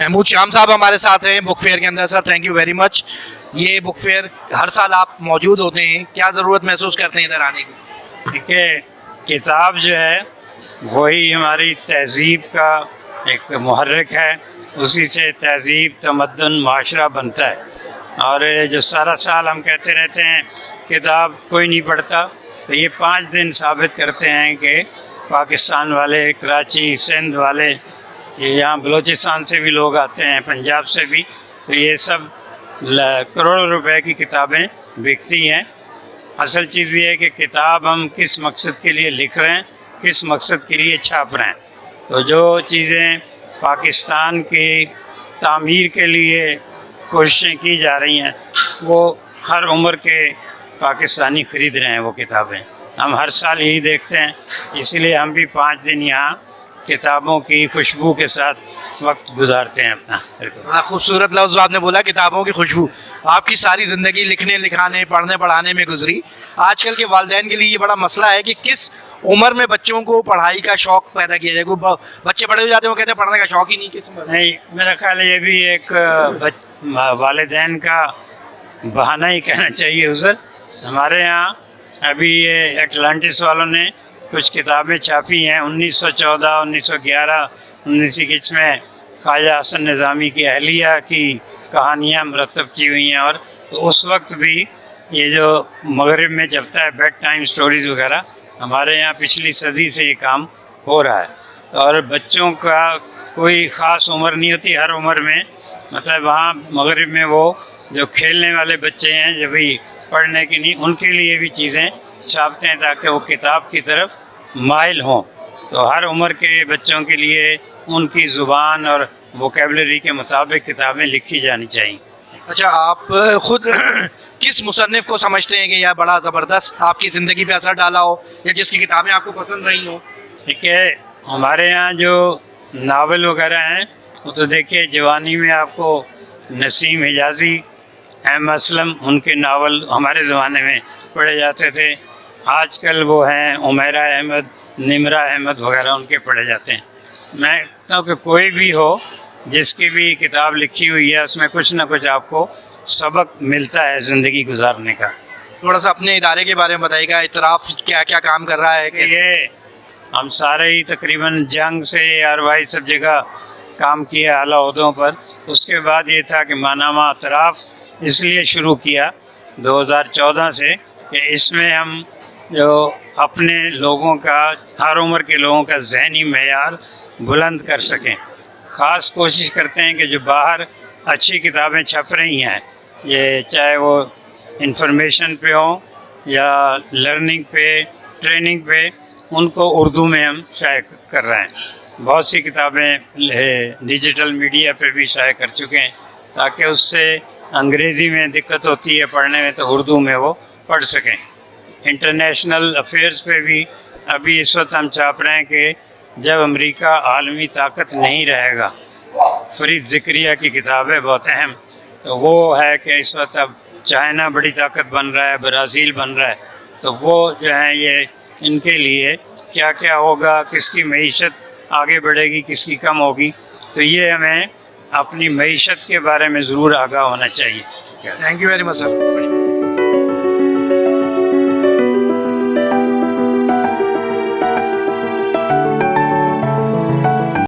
महमूद शाम साहब हमारे साथ हैं बुक फेयर के अंदर। Sir thank you very much. ये बुक फेयर हर साल आप मौजूद होते हैं, क्या ज़रूरत महसूस करते हैं इधर आने की? देखिए, किताब जो है वही हमारी तहज़ीब का एक मुहर्रिक है, उसी से तहज़ीब, तमद्दुन, माशरा बनता है। और जो सारा साल हम कहते रहते हैं किताब कोई नहीं पढ़ता, तो ये 5 दिन साबित करते हैं कि पाकिस्तान वाले, कराची, सिंध वाले, ये यहाँ बलूचिस्तान से भी लोग आते हैं, पंजाब से भी, तो ये सब करोड़ों रुपए की किताबें बिकती हैं। असल चीज़ ये है कि किताब हम किस मकसद के लिए लिख रहे हैं, किस मकसद के लिए छाप रहे हैं। तो जो चीज़ें पाकिस्तान की तामीर के लिए कोशिशें की जा रही हैं, वो हर उम्र के पाकिस्तानी ख़रीद रहे हैं वो किताबें। हम हर साल यही देखते हैं, इसीलिए हम भी 5 दिन यहाँ किताबों की खुशबू के साथ वक्त गुजारते हैं अपना। बड़ा खूबसूरत लफ्ज़ आपने बोला, किताबों की खुशबू। आपकी सारी ज़िंदगी लिखने, लिखाने, पढ़ने, पढ़ाने में गुजरी। आजकल के वालिदैन के लिए ये बड़ा मसला है कि किस उम्र में बच्चों को पढ़ाई का शौक़ पैदा किया जाए। बच्चे बड़े हो जाते हैं, वो कहते हैं पढ़ने का शौक़ ही नहीं, किस उम्र में? नहीं, मेरा ख्याल है ये भी एक वालिदैन का बहाना ही कहना चाहिए उसे। हमारे यहाँ अभी ये एटलांटिस वालों ने कुछ किताबें छापी हैं 1914, 1911, 1921 में ख्वाजा हसन निज़ामी की अहलिया की कहानियाँ मरतब की हुई हैं। और तो उस वक्त भी ये जो मगरिब में चलता है बेड टाइम स्टोरीज़ वगैरह, हमारे यहाँ पिछली सदी से ये काम हो रहा है। और बच्चों का कोई ख़ास उम्र नहीं होती, हर उम्र में, मतलब वहाँ मगरिब में वो जो खेलने वाले बच्चे हैं, जब भी पढ़ने की नहीं, उनके लिए भी चीज़ें छापते हैं ताकि वो किताब की तरफ माइल हों। तो हर उम्र के बच्चों के लिए उनकी ज़ुबान और वोकेबलरी के मुताबिक किताबें लिखी जानी चाहिए। अच्छा, आप खुद किस मुसन्निफ़ को समझते हैं कि यह बड़ा ज़बरदस्त आपकी ज़िंदगी पे असर डाला हो, या जिसकी किताबें आपको पसंद रही हो? ठीक है, हमारे यहाँ जो नावल वगैरह हैं, वो तो देखिए जवानी में आपको नसीम हिजाज़ी, एम असलम, उनके नावल हमारे ज़माने में पढ़े जाते थे। आजकल वो हैं उमैरा अहमद, निमरा अहमद वगैरह, उनके पढ़े जाते हैं। मैं कहता हूँ कि कोई भी हो, जिसकी भी किताब लिखी हुई है, उसमें कुछ ना कुछ आपको सबक मिलता है ज़िंदगी गुजारने का। थोड़ा सा अपने इदारे के बारे में बताइएगा, इतराफ़ क्या क्या काम कर रहा है? ये हम सारे ही तकरीबन जंग से आरवाई सब जगह काम किया आला ओहदों पर। उसके बाद ये था कि मानामा इतराफ़ इसलिए शुरू किया 2014 से कि इसमें हम जो अपने लोगों का, हर उम्र के लोगों का ज़हनी मेयार बुलंद कर सकें। ख़ास कोशिश करते हैं कि जो बाहर अच्छी किताबें छप रही हैं, ये चाहे वो इंफॉर्मेशन पे हो या लर्निंग पे, ट्रेनिंग पे, उनको उर्दू में हम शाये कर रहे हैं। बहुत सी किताबें डिजिटल मीडिया पे भी शाये कर चुके हैं, ताकि उससे अंग्रेज़ी में दिक्कत होती है पढ़ने में, तो उर्दू में वो पढ़ सकें। इंटरनेशनल अफेयर्स पे भी अभी इस वक्त हम छाप रहे हैं कि जब अमेरिका आलमी ताकत नहीं रहेगा, फरीद ज़िक्रिया की किताब है बहुत अहम। तो वो है कि इस वक्त अब चाइना बड़ी ताकत बन रहा है, ब्राज़ील बन रहा है, तो वो जो है ये इनके लिए क्या क्या होगा, किसकी मईशत आगे बढ़ेगी, किसकी कम होगी, तो ये हमें अपनी मईशत के बारे में ज़रूर आगाह होना चाहिए। Thank you very much sir.